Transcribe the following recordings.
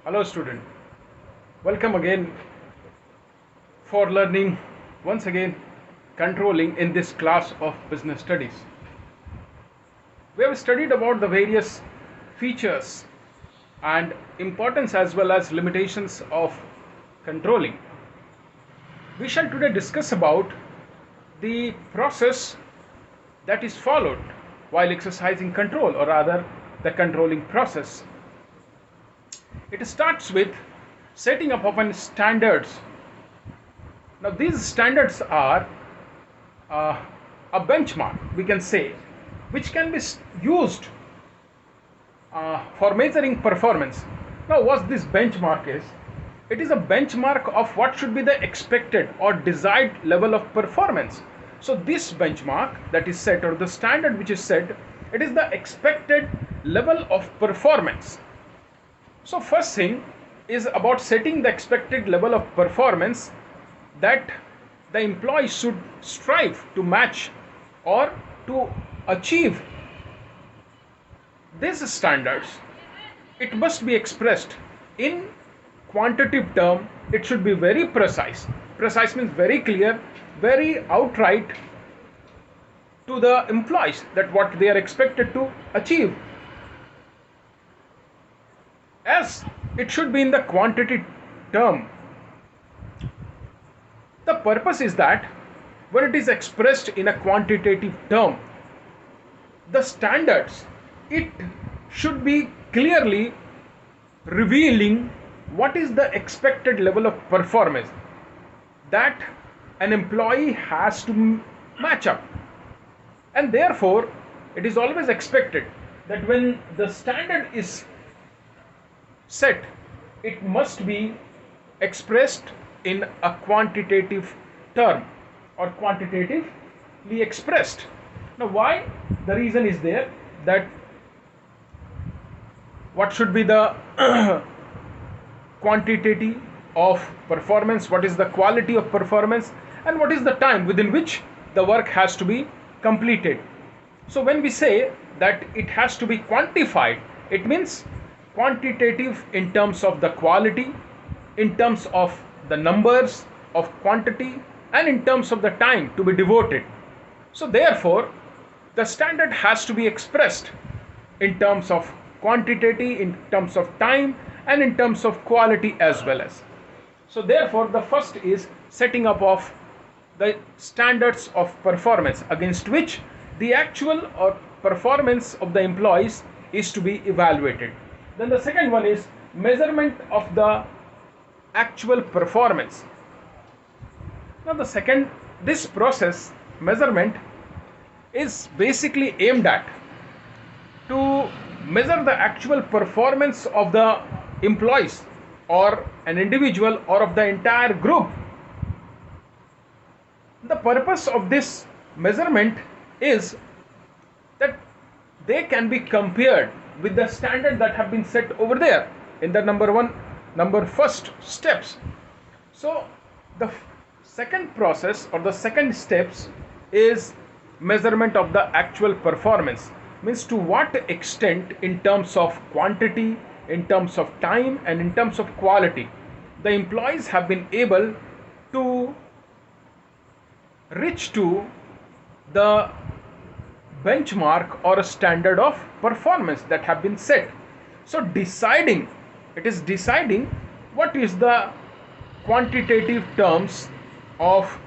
Hello student, welcome again for learning once again controlling in this class of business studies. We have studied about the various features and importance as well as limitations of controlling. We shall today discuss about the process that is followed while exercising control, or rather the controlling process. It starts with setting up of standards. Now these standards are a benchmark, we can say, which can be used for measuring performance. Now what this benchmark is, it is a benchmark of what should be the expected or desired level of performance. So this benchmark that is set, or the standard which is set, it is the expected level of performance. So first thing is about setting the expected level of performance that the employee should strive to match or to achieve. These standards, it must be expressed in quantitative term. It should be very precise. Precise means very clear, very outright to the employees that what they are expected to achieve. As it should be in the quantity term. The purpose is that when it is expressed in a quantitative term, the standards, it should be clearly revealing what is the expected level of performance that an employee has to match up. And therefore, it is always expected that when the standard is set, it must be expressed in a quantitative term or quantitatively expressed. Now why? The reason is there that what should be the quantity of performance, what is the quality of performance, and what is the time within which the work has to be completed. So when we say that it has to be quantified, it means quantitative in terms of the quality, in terms of the numbers of quantity, and in terms of the time to be devoted. So therefore the standard has to be expressed in terms of quantity, in terms of time, and in terms of quality as well as. So therefore the first is setting up of the standards of performance against which the actual or performance of the employees is to be evaluated. Then the second one is measurement of the actual performance. Now this process, measurement, is basically aimed at to measure the actual performance of the employees or an individual or of the entire group. The purpose of this measurement is that they can be compared with the standard that have been set over there in the first steps. So the second process or the second steps is measurement of the actual performance, means to what extent in terms of quantity, in terms of time, and in terms of quality the employees have been able to reach to the benchmark or a standard of performance that have been set. So it is deciding what is the quantitative terms of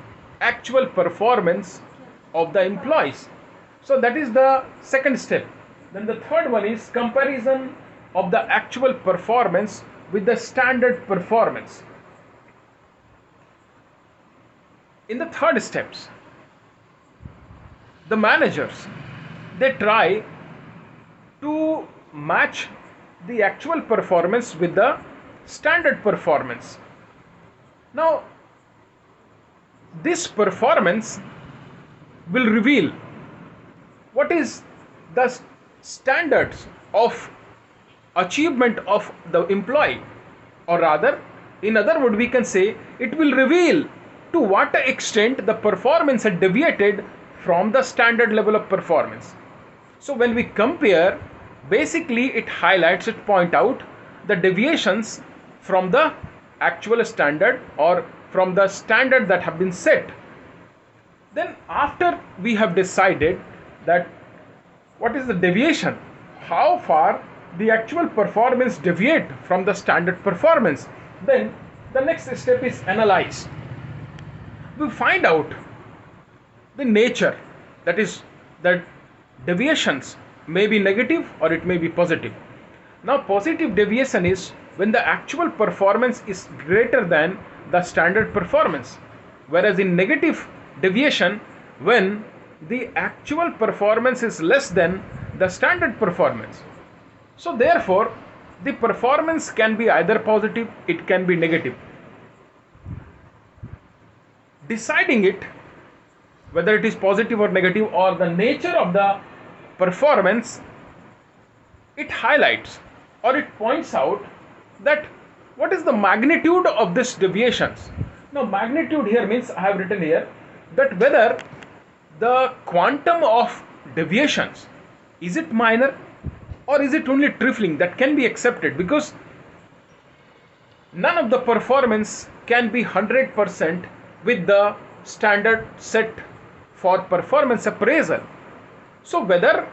actual performance of the employees. So that is the second step. Then the third one is comparison of the actual performance with the standard performance. In the third steps, the managers, they try to match the actual performance with the standard performance. Now this performance will reveal what is the standards of achievement of the employee, or rather in other words we can say it will reveal to what extent the performance had deviated from the standard level of performance. So when we compare, basically it highlights, it point out the deviations from the actual standard or from the standard that have been set. Then after we have decided that what is the deviation, how far the actual performance deviate from the standard performance, then the next step is analyze. We find out the nature, that is that deviations may be negative or it may be positive. Now positive deviation is when the actual performance is greater than the standard performance, whereas in negative deviation when the actual performance is less than the standard performance. So therefore the performance can be either positive, it can be negative. Deciding it whether it is positive or negative or the nature of the performance, it highlights or it points out that what is the magnitude of this deviations. Now magnitude here means, I have written here that whether the quantum of deviations, is it minor or is it only trifling, that can be accepted, because none of the performance can be 100% with the standard set for performance appraisal. So whether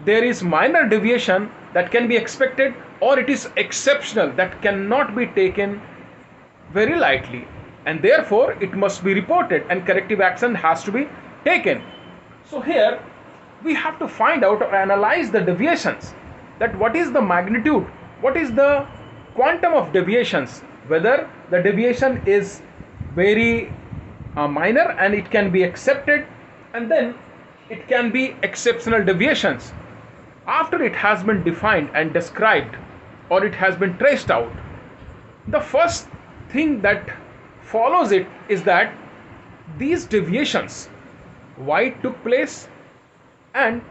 there is minor deviation that can be expected or it is exceptional, that cannot be taken very lightly, and therefore it must be reported and corrective action has to be taken. So here we have to find out or analyze the deviations, that what is the magnitude, what is the quantum of deviations, whether the deviation is very minor and it can be accepted, and then it can be exceptional deviations. After it has been defined and described or it has been traced out, the first thing that follows it is that these deviations, why it took place and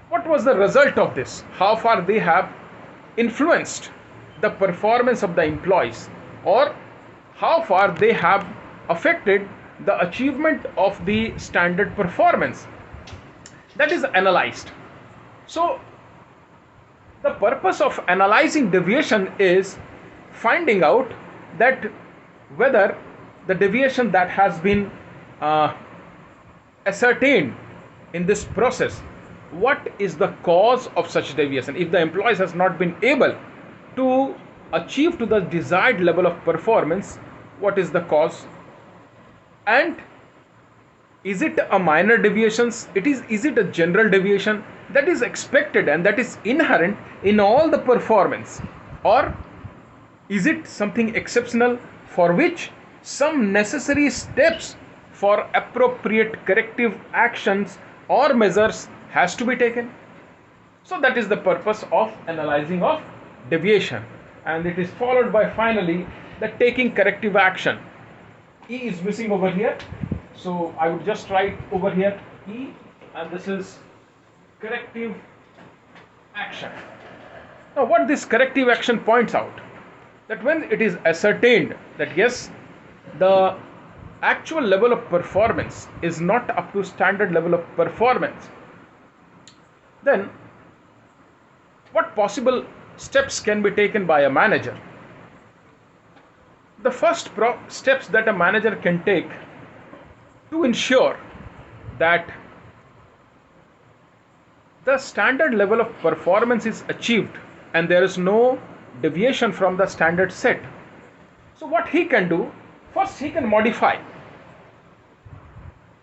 what was the result of this, how far they have influenced the performance of the employees or how far they have affected the achievement of the standard performance, that is analyzed. So the purpose of analyzing deviation is finding out that whether the deviation that has been ascertained in this process, what is the cause of such deviation. If the employees has not been able to achieve to the desired level of performance, what is the cause, and is it a minor deviations, is it a general deviation that is expected and that is inherent in all the performance, or is it something exceptional for which some necessary steps for appropriate corrective actions or measures has to be taken. So that is the purpose of analyzing of deviation, and it is followed by finally the taking corrective action. E is missing over here, so I would just write over here E, and this is corrective action. Now what this corrective action points out, that when it is ascertained that yes, the actual level of performance is not up to standard level of performance, then what possible steps can be taken by a manager. The first steps that a manager can take to ensure that the standard level of performance is achieved and there is no deviation from the standard set. So what he can do, first he can modify.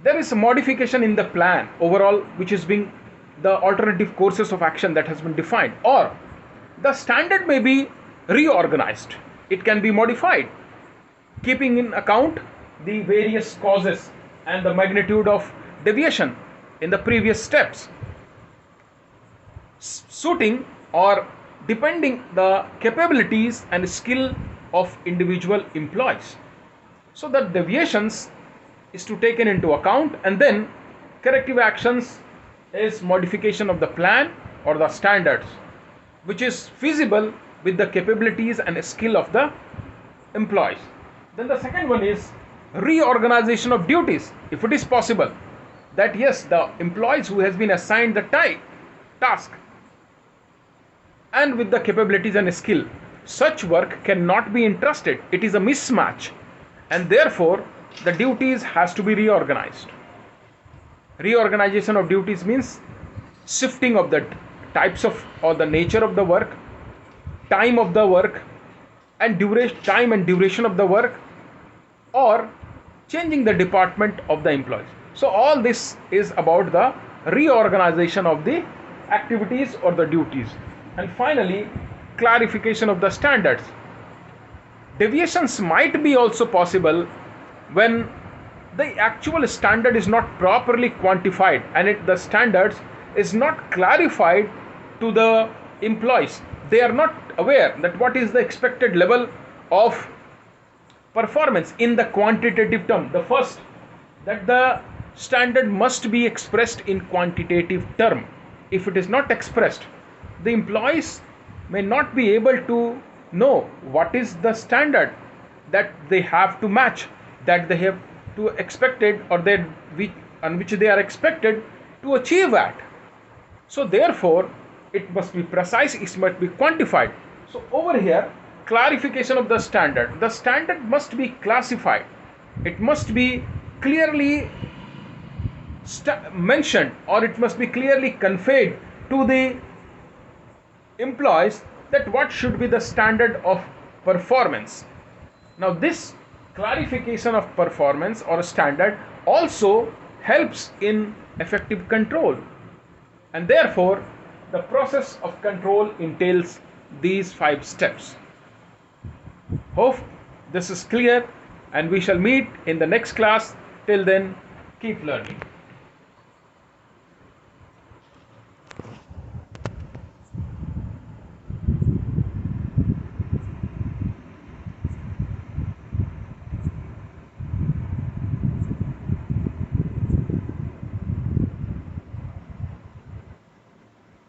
There is a modification in the plan overall which is being the alternative courses of action that has been defined, or the standard may be reorganized, it can be modified keeping in account the various causes and the magnitude of deviation in the previous steps, suiting or depending the capabilities and skill of individual employees. So the deviations is to taken into account, and then corrective actions is modification of the plan or the standards which is feasible with the capabilities and skill of the employees. Then the second one is reorganization of duties, if it is possible, that yes, the employees who has been assigned the task and with the capabilities and skill, such work cannot be entrusted. It is a mismatch, and therefore the duties has to be reorganized. Reorganization of duties means shifting of the types of or the nature of the work, time of the work, and duration of the work, or changing the department of the employees. So all this is about the reorganization of the activities or the duties. And finally, clarification of the standards. Deviations might be also possible when the actual standard is not properly quantified and the standards is not clarified to the employees. They are not aware that what is the expected level of performance in the quantitative term. The first, that the standard must be expressed in quantitative term. If it is not expressed, the employees may not be able to know what is the standard that they have to match, that they have to expected, or on which they are expected to achieve at. So therefore it must be precise, it must be quantified. So over here, clarification of the standard must be classified, it must be clearly mentioned, or it must be clearly conveyed to the employees that what should be the standard of performance. Now this clarification of performance or standard also helps in effective control, and therefore the process of control entails these 5 steps. Hope this is clear, and we shall meet in the next class. Till then, keep learning.